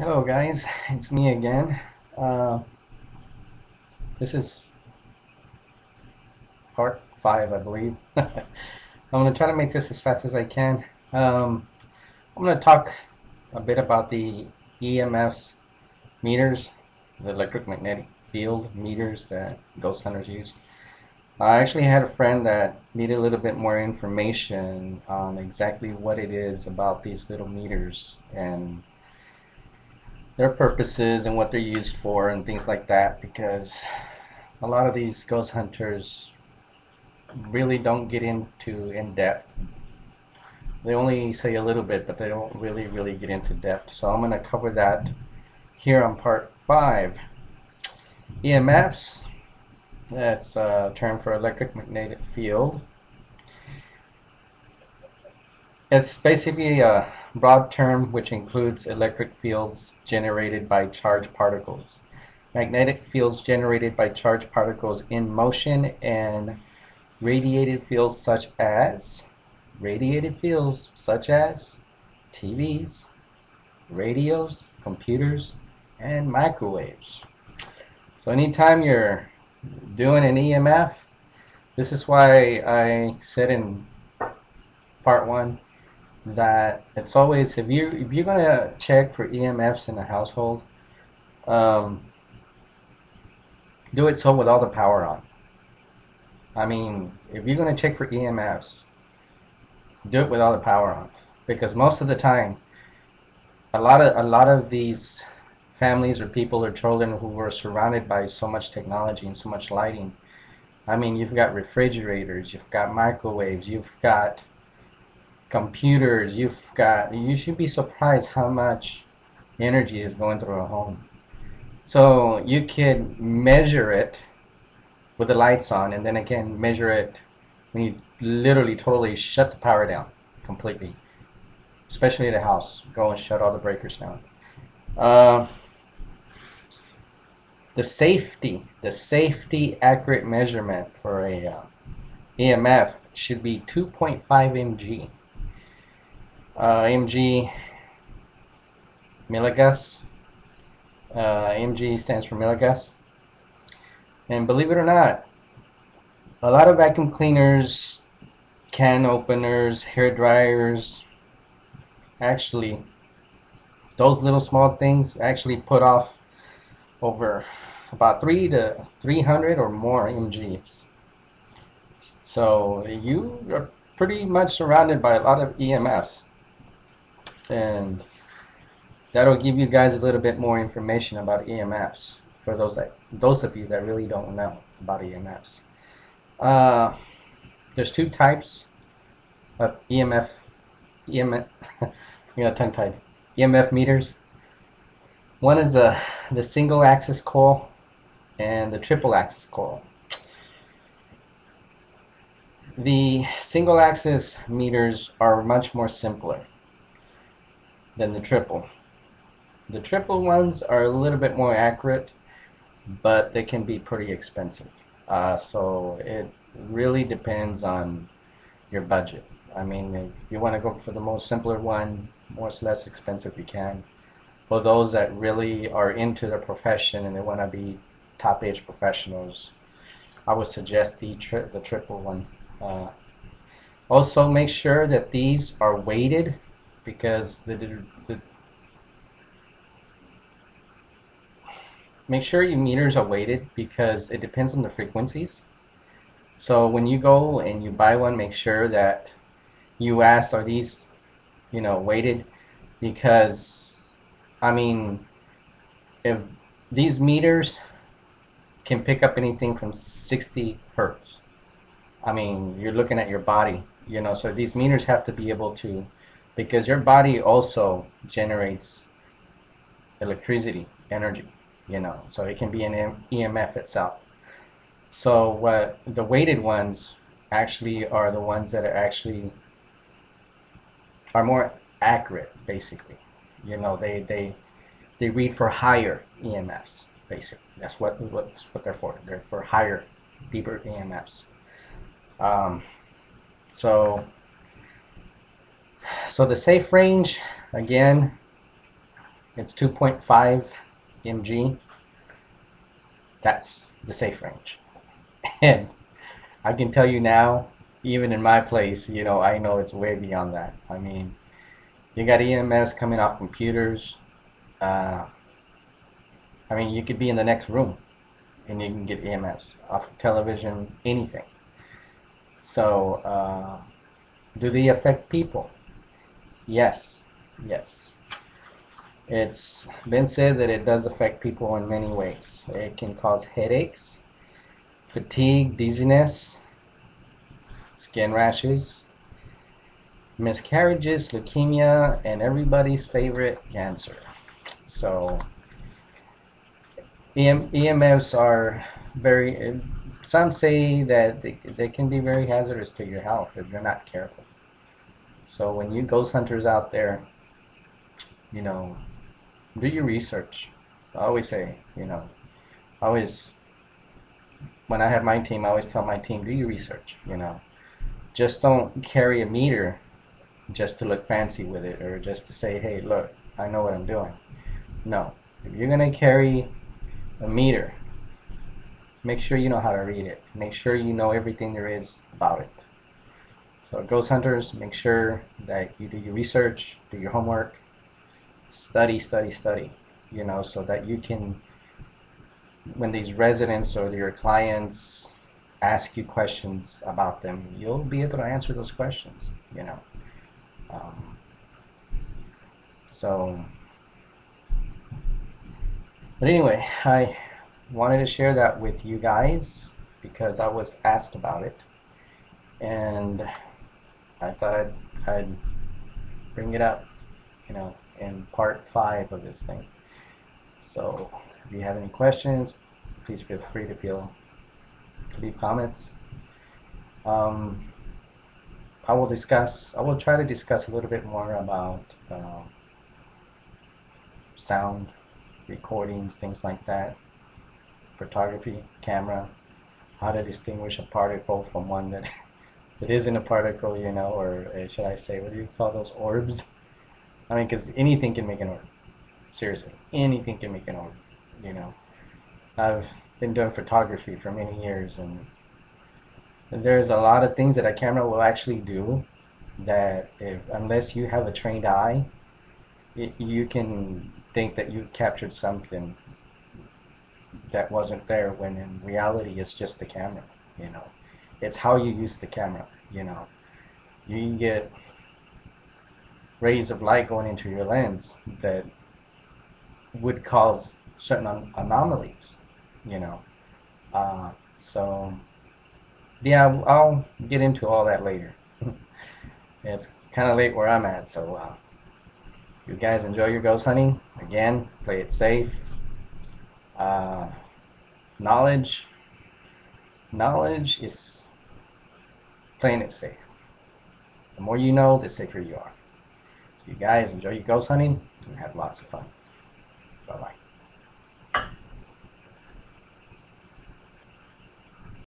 Hello guys, it's me again. Uh, this is part 5, I believe. I'm going to try to make this as fast as I can. I'm going to talk a bit about the E.M.Fs meters, the electromagnetic field meters that ghost hunters use. I actually had a friend that needed a little bit more information on exactly what it is about these little meters and their purposes and what they're used for and things like that, because a lot of these ghost hunters really don't get into in depth. They only say a little bit, but they don't really get into depth. So I'm going to cover that here on part 5. E.M.Fs, that's a term for electric magnetic field. It's basically a broad term which includes electric fields generated by charged particles, magnetic fields generated by charged particles in motion, and radiated fields such as TVs, radios, computers, and microwaves. So anytime you're doing an E.M.F, this is why I said in part 1 that it's always, if you're gonna check for E.M.Fs in a household, um, do it so with all the power on. I mean, if you're gonna check for E.M.Fs, do it with all the power on, because most of the time, a lot of these families or people or children who were surrounded by so much technology and so much lighting. I mean, you've got refrigerators, you've got microwaves, you've got computers, you should be surprised how much energy is going through a home. So you can measure it with the lights on, and then again measure it when you literally totally shut the power down completely, especially at a house. Go and shut all the breakers down. Uh, the safety accurate measurement for a E.M.F should be 2.5 mg. Mg, milligus. Mg stands for milligus. And believe it or not, a lot of vacuum cleaners, can openers, hair dryers, actually, those little small things actually put off over about 300 or more mgs. So you are pretty much surrounded by a lot of E.M.Fs, and that'll give you guys a little bit more information about E.M.Fs for those of you that really don't know about E.M.Fs. Uh, there's two types of EMF, tongue tied, E.M.F meters. One is the single axis coil and the triple axis coil. The single axis meters are much more simpler than the triple. The triple ones are a little bit more accurate, but they can be pretty expensive. So it really depends on your budget. I mean, if you want to go for the most simpler one, less expensive you can. For those that really are into their profession and they want to be top-age professionals, I would suggest the triple one. Uh, Also, make sure that these are weighted, because make sure your meters are weighted, because it depends on the frequencies. So when you go and you buy one, make sure that you ask, are these, weighted? Because, I mean, if these meters can pick up anything from 60 hertz. I mean, you're looking at your body, so these meters have to be able to, because your body also generates electricity, energy, so it can be an E.M.F itself. So what the weighted ones actually are, the ones that are more accurate, basically. They read for higher E.M.Fs, basically. That's what they're for. They're for higher, deeper E.M.Fs. Um, so the safe range, again, It's 2.5 mg. That's the safe range. And I can tell you now, even in my place, you know, I know it's way beyond that. I mean, you got E.M.Fs coming off computers. Uh, I mean, you could be in the next room and you can get E.M.Fs off of television, anything. So, do they affect people? Yes, yes. It's been said that it does affect people in many ways. It can cause headaches, fatigue, dizziness, skin rashes, miscarriages, leukemia, and everybody's favorite, cancer. So EMFs are very, some say that they can be very hazardous to your health if you're not careful. So when you ghost hunters out there, you know, do your research. I always say, you know, always, when I have my team, I always tell my team, do your research, you know. Just don't carry a meter just to look fancy with it or just to say, hey, look, I know what I'm doing. No. If you're going to carry a meter, make sure you know how to read it. Make sure you know everything there is about it. So ghost hunters, make sure that you do your research, do your homework, study, study, study, you know, so that you can, when these residents or your clients ask you questions about them, you'll be able to answer those questions, you know. Um, so, but anyway, I wanted to share that with you guys because I was asked about it, and I thought I'd bring it up, you know, in part 5 of this thing. So if you have any questions, please feel free to leave comments. I will try to discuss a little bit more about sound recordings, things like that, photography, camera, how to distinguish a particle from one that that isn't a particle, you know, or should I say, what do you call those, orbs? I mean, because anything can make an orb. Seriously, anything can make an orb, you know. I've been doing photography for many years, and there's a lot of things that a camera will actually do that unless you have a trained eye, you can think that you captured something that wasn't there when in reality it's just the camera, you know. It's how you use the camera, you know. You can get rays of light going into your lens that would cause certain anomalies, you know. So yeah, I'll get into all that later. It's kind of late where I'm at, so you guys enjoy your ghost hunting. Again, play it safe. Uh, knowledge is playing it safe. The more you know, the safer you are. So you guys enjoy your ghost hunting and have lots of fun. Bye bye.